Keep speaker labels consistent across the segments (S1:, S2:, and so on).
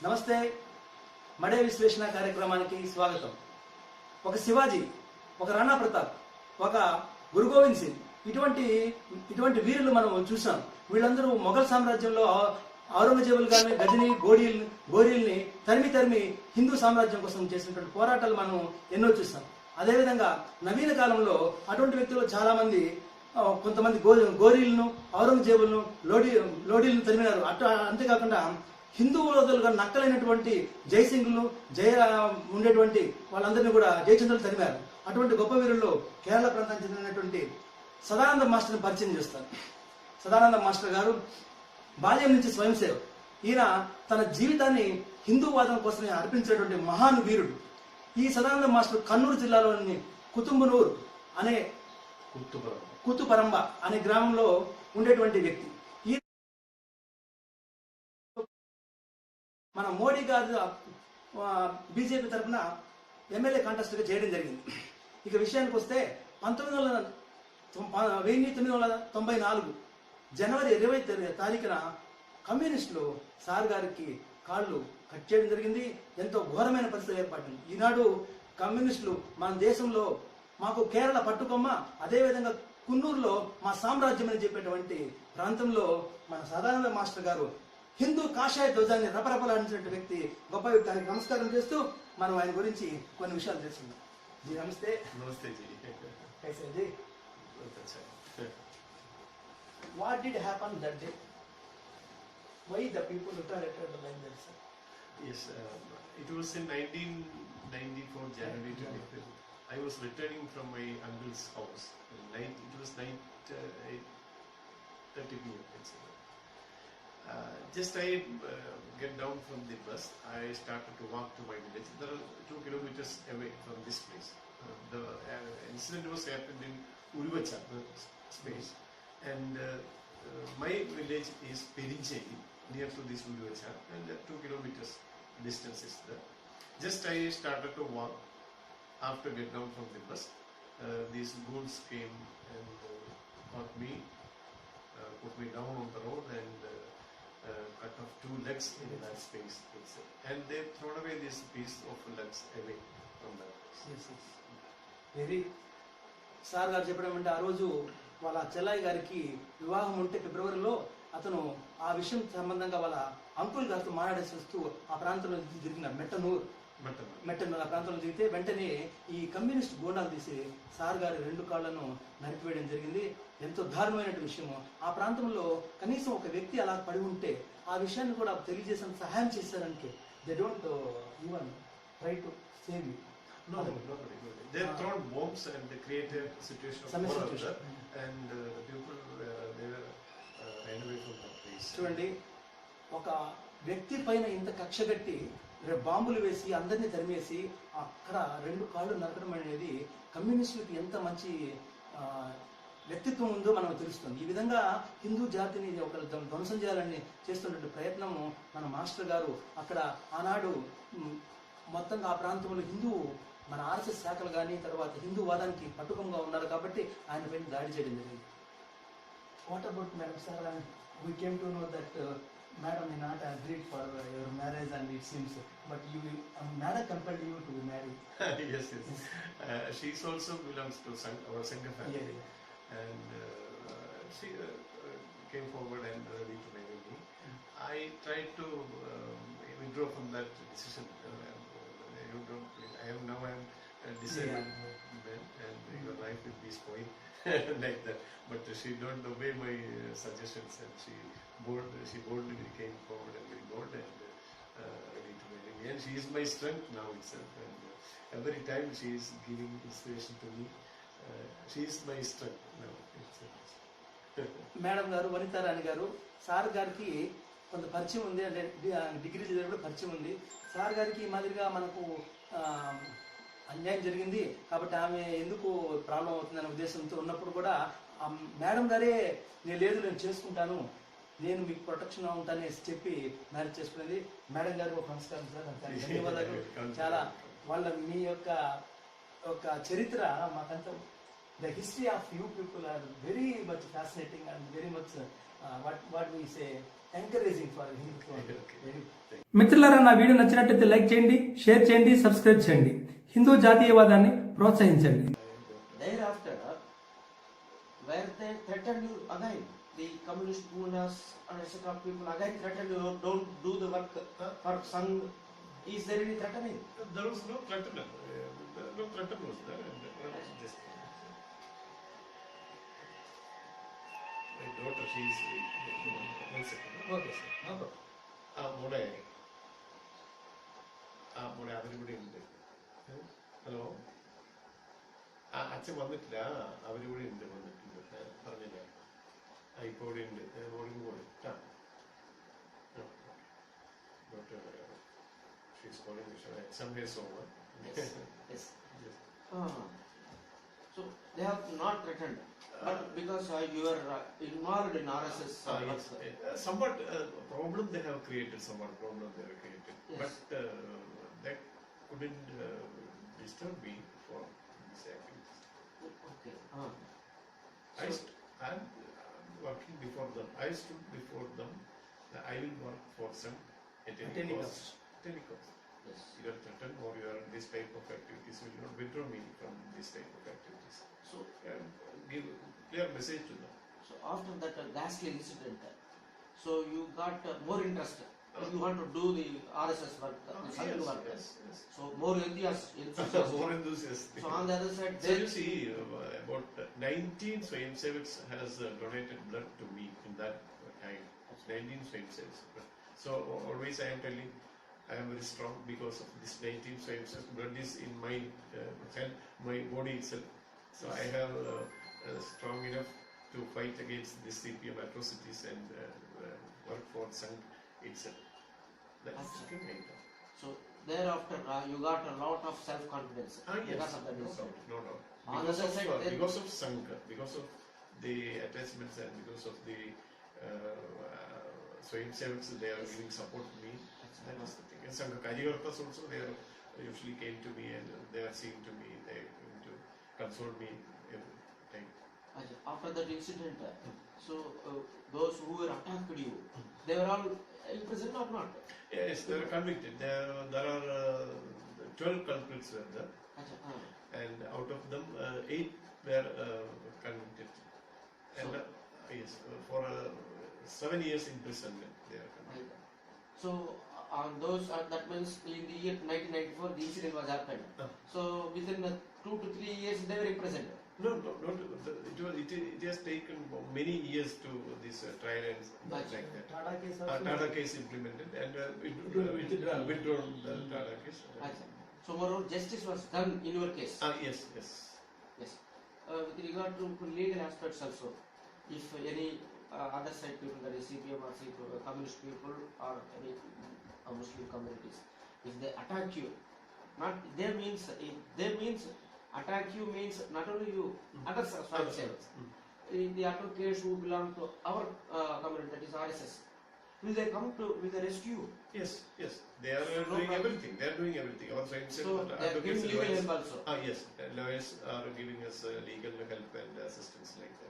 S1: నమస్తే. మడే విశ్లేషణ కార్యక్రమానికి స్వాగతం. ఒక శివాజీ, ఒక రాణా ప్రతాప్, ఒక గురు గోవింద్ సింగ్ ఇటువంటి వీరులు మనం చూసాం. వీళ్ళందరూ మొఘల్ సామ్రాజ్యంలో ఔరంగజేబులు గాని గజని గోరీల్ని తరిమి హిందూ సామ్రాజ్యం కోసం చేసినటువంటి పోరాటాలు మనం ఎన్నో చూసాం. అదేవిధంగా నవీన కాలంలో అటువంటి వ్యక్తులు చాలా మంది, కొంతమంది గోరీలను, ఔరంగజేబులను, లోడీలను తరిమినారు. అంతేకాకుండా హిందువులుగా నక్కలైనటువంటి జయసింగ్లు ఉండేటువంటి వాళ్ళందరినీ కూడా జయచంద్రులు తరిమారు. అటువంటి గొప్ప వీరుల్లో కేరళ ప్రాంతానికి చెందినటువంటి సదానంద మాస్టర్ని పరిచయం చేస్తారు. సదానంద మాస్టర్ గారు బాల్యం నుంచి స్వయం సేవ. ఈయన తన జీవితాన్ని హిందూవాదం కోసమే అర్పించినటువంటి మహాను వీరుడు. ఈ సదానంద మాస్టర్ కన్నూరు జిల్లాలోని కుతుంబనూరు అనే కుతుపరంబ అనే గ్రామంలో ఉండేటువంటి వ్యక్తి. మన మోడీ గారు బీజేపీ తరఫున ఎమ్మెల్యే కాంటెస్ట్గా చేయడం జరిగింది. ఇక విషయానికి వస్తే 1994 జనవరి 20 తారీఖున కమ్యూనిస్టులు సార్ గారికి కాళ్ళు కట్ చేయడం జరిగింది. ఎంతో ఘోరమైన పరిస్థితి ఏర్పడింది. ఈనాడు కమ్యూనిస్టులు మన దేశంలో మాకు కేరళ పట్టుకొమ్మ, అదేవిధంగా కున్నూరులో మా సామ్రాజ్యం అని చెప్పేటువంటి ప్రాంతంలో మన సదానంద మాస్టర్ గారు హిందూ కాషాయ ధ్వజాన్ని రపరపలాడించిన వ్యక్తి, గొప్ప వ్యక్తి. ఆయనకు నమస్కారం చేస్తూ మనం ఆయన గురించి కొన్ని విషయాలు తెలుసుకుందాం. జీ నమస్తే.
S2: నమస్తే జీ.
S1: कैसे जी? What did happen that day? Why the people retaliated like that, sir?
S2: Yes, it was in 1994 January 25th. I was returning from my uncle's house. It was night 8:30 p.m. Just I get down from the bus. I started to walk to my village. There are 2 kilometers away from this place. The incident was happened in Uruvacha space, and my village is Perincheri, near to this Uruvacha, and 2 kilometers distance is there. Just I started to walk. After get down from the bus, these goons came and caught me, put me down on the road, and cut off 2 legs in that space itself. And they thrown away this piece of legs away from that place.
S1: Yes. Very sir గారు చెప్పడం అంటే, ఆ రోజు వాళ్ళ చెల్లాయి గారికి వివాహం ఉంటే ఫిబ్రవరిలో అతను ఆ విషయం సంబంధంగా వాళ్ళ అంకుల్ గారితో మాట్లాడేసి వస్తూ ఆ ప్రాంతంలో తిరిగిన మెట్టనూరు ఆ ప్రాంతంలో తిరిగితే వెంటనే ఈ కమ్యూనిస్ట్ గోండాలు తీసి సార్ గారి 2 కాళ్లను నరికివేయడం జరిగింది. ఎంతో దారుణమైన విషయము. ఆ ప్రాంతంలో కనీసం ఒక వ్యక్తి అలా పడి ఉంటే ఆ విషయాన్ని కూడా తెలియజేసిన సహాయం చేశారంటే they don't even try to save you.
S2: They have thrown bombs and they created a situation of horror, and people they were ran away from that place.
S1: చూడండి, ఒక వ్యక్తి పైన ఇంత కక్షగట్టి బాంబులు వేసి అందరినీ తరిమేసి అక్కడ 2 కాళ్ళు నరకడం అనేది కమ్యూనిస్టులకి ఎంత మంచి వ్యక్తిత్వం ఉందో మనకు తెలుస్తుంది. ఈ విధంగా హిందూ జాతిని ఒక ధ్వంసం చేయాలని చేస్తున్న ప్రయత్నము మన మాస్టర్ గారు అక్కడ ఆనాడు మొత్తంగా ఆ ప్రాంతంలో హిందూ మన ఆర్ఎస్ఎస్ శాఖలు కానీ తర్వాత హిందూ వాదానికి పట్టుకంగా ఉన్నారు కాబట్టి ఆయన పైన దాడి చేయడం జరిగింది. What about madam sir? We came to know that madam may not agreed for your marriage, and it seems, but you madam compelled you to marry.
S2: Yes. She also belongs to our Sangha family. Yeah. And she came forward and ready to marry me. I tried to withdraw from that decision. I am disabled man, and your life will be spoiled like that. But she don't obey my suggestions, and she boldly came forward and very bold and ready to marry me. And she is my strength now itself. And every time she is giving inspiration to me. She is my strength now itself.
S1: Madam గారు, వనితారాణి గారు, sir గారికి కొంత పరిచయం ఉంది, అంటే degree చదివినప్పుడు పరిచయం ఉంది. సార్ గారికి ఈ మాదిరిగా మనకు అన్యాయం జరిగింది కాబట్టి ఆమె ఎందుకు ప్రాబ్లం అవుతుందనే ఉద్దేశంతో ఉన్నప్పుడు కూడా మేడం గారే నేను చేసుకుంటాను, నేను మీకు ప్రొటెక్షన్గా ఉంటానని చెప్పి మ్యారేజ్ చేసుకునేది. మేడం గారికి ఒక నమస్కారం సార్, ధన్యవాదాలు. చాలా మీ యొక్క చరిత్ర మాకంతా, the history of you people are very much fascinating and very much what we say encouraging for
S2: Okay.
S1: మిత్రులారా, నా వీడియో నచ్చినట్లయితే లైక్ చేయండి, షేర్ చేయండి, సబ్స్క్రైబ్ చేయండి. హిందూ జాతీయవాదాన్ని ప్రోత్సహించండి.
S3: Thereafter, where they threatened you again, the communist gunas and etc. people again threatened you, don't do the work for Sangh. Is there any threatening?
S2: There was no threaten. No threaten was there. Just my daughter, she is. One second.
S1: Okay sir, no problem.
S2: മോളെ അവരിവിടെ ഉണ്ട്. Hello, അച്ഛൻ വന്നിട്ടില്ല, അവരിവിടെ ഉണ്ട്, വന്നിട്ടുണ്ട്, പറഞ്ഞില്ല. ഇപ്പൊ ഇവിടെ ഉണ്ട്, മോളിൽ കൂടെ she's calling some years over.
S3: Yes. Yes. So they have not threatened, but because you are involved in RSS.
S2: Yes. Somewhat problem they have created.
S3: Yes.
S2: But that couldn't disturb me for this activity.
S3: Okay.
S2: I'm working before them. I stood before them. I will work for some at any cost.
S3: Yes.
S2: Either threaten or you are in this type of activities will not withdraw me from this type of activities.
S3: So
S2: Give clear message to them.
S3: so after that ghastly incident, so you got more interest. You want to do the RSS work, the Sangh work.
S2: Yes.
S3: So more enthusiastic.
S2: More enthusiastic.
S3: So on the other side,
S2: So you see, about 19 Swayamsevaks has donated blood to me in that time. 19 Swayamsevaks. So always I am telling, I am very strong because of this 19 Swayamsevaks. Blood is in my hand, my body itself. So I have strong enough to fight against this CPM atrocities and work for Sangh itself. That is the thing I know.
S3: So thereafter, you got a lot of self-confidence
S2: Yes,
S3: because of that
S2: no
S3: incident.
S2: doubt, no doubt.
S3: On the other side, then-
S2: Because of Sangh, because of the attachments and because of the Swayamsevaks, they are giving support to me. That is the thing. And Sangh Karyakartas also, they are usually came to me and they are saying to me, they are going to console me every time.
S3: After that incident, so those who were attacked you, they were all in prison or not?
S2: Yes, they are convicted. There are 12 culprits were there, and out of them 8 were convicted. And yes, for 7 years imprisonment they are convicted.
S3: So on those, that means in the year 1994, the incident was happened. So within 2 to 3 years, they were imprisoned.
S2: No, not it has taken many years to this trial and like that.
S1: Tata case
S2: Tata case implemented and withdrawn the Tata case.
S3: So moreover, justice was done in your case.
S2: Yes.
S3: Yes. With regard to legal aspects also, if any other side people, that is CPM or communist people or any Muslim communities, if they attack you, not they means attack you means not only you, other Swayamsevaks. In the advocates who belong to our community, that is RSS, will they rescue you?
S2: Yes. They are doing everything. Our Swayamsevaks
S3: So they are giving legal help also.
S2: Yes. Lawyers are giving us legal help and assistance like that.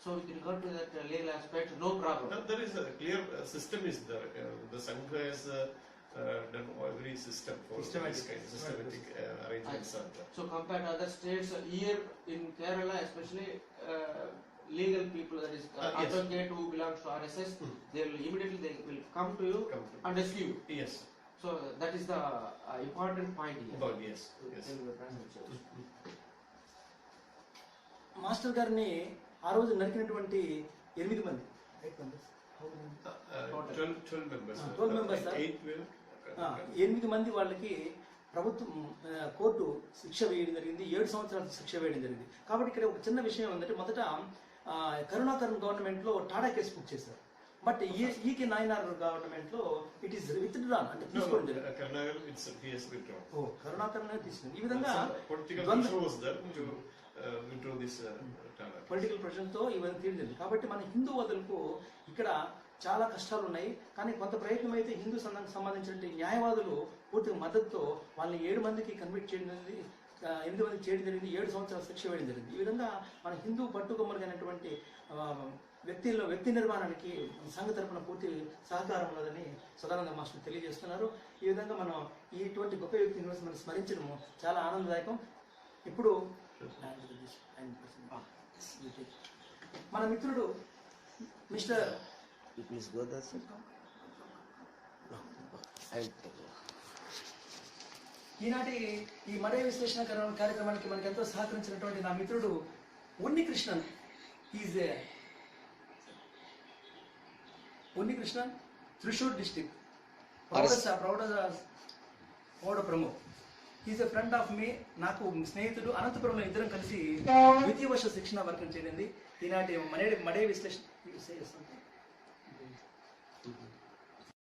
S3: So with regard to that legal aspect, no problem.
S2: Now, there is a clear system is there. The Sangha has done every system for
S1: Systematic.
S2: this kind of systematic arrangements are there.
S3: So compared to other states, here in Kerala especially, legal people, that is
S2: Yes.
S3: advocate who belongs to RSS, they will immediately come to you
S2: Come to-
S3: and rescue you.
S2: Yes.
S3: So that is the important point here.
S2: About yes.
S3: In the present church.
S1: Master గారిని ఆ రోజు నరికినటువంటి 8 మంది
S2: 12 members.
S1: 12 members, sir.
S2: 8 were.
S1: 8 మంది వాళ్ళకి ప్రభుత్వం court శిక్ష వేయడం జరిగింది, 7 సంవత్సరాల శిక్ష వేయడం జరిగింది. కాబట్టి ఇక్కడ ఒక చిన్న విషయం ఏంటంటే, మొదట కరుణాకరన్ గవర్నమెంట్ లో టాటా కేసు బుక్ చేశారు. బట్ ఈకే నాయనార్ గవర్నమెంట్ లో ఇట్ ఈస్ విత్డ్రాన్, అంటే
S2: No,
S1: తీసుకోవడం జరిగింది.
S2: Karnataka itself he has withdrawn.
S1: Karunakaran తీసుకుంది. ఈ విధంగా
S2: Political
S1: ద్వంద్వ-
S2: pressure was there to withdraw this Tata.
S1: Political ప్రెషర్తో ఇవన్నీ తీయలేదు. కాబట్టి మన హిందూ వదులకు ఇక్కడ చాలా కష్టాలు ఉన్నాయి. కానీ కొంత ప్రయత్నం అయితే హిందూ సంబంధించిన న్యాయవాదులు పూర్తిగా మద్దతుతో వాళ్ళని 7 మందికి కన్విక్ట్ చేయడం జరిగింది, 8 మందికి చేయడం జరిగింది, 7 సంవత్సరాల శిక్ష వేయడం జరిగింది. ఈ విధంగా మన హిందూ పట్టుకొమ్మలైనటువంటి వ్యక్తి నిర్మాణానికి సంఘ తరపున పూర్తి సహకారం ఉన్నదని సదానంద మాస్టర్ తెలియజేస్తున్నారు. ఈ విధంగా మనం ఇటువంటి గొప్ప వ్యక్తిని మనం స్మరించడము చాలా ఆనందదాయకం. ఇప్పుడు మన మిత్రుడు mister
S4: Please go there, sir.
S1: ఈనాటి ఈ మడే విశ్లేషణ కార్యక్రమానికి మనకు ఎంతో సహకరించినటువంటి నా మిత్రుడు ఉన్ని కృష్ణన్. ఈజ్ ఉన్ని కృష్ణన్, త్రిశూర్ డిస్టిక్, ప్రౌఢ ప్రముఖ్. Is a friend of me. నాకు స్నేహితుడు. అనంతపురంలో ఇద్దరం కలిసి ద్వితీయ వర్ష శిక్షణ వర్గం చేరింది. ఈనాటి మడే విశ్లేషణ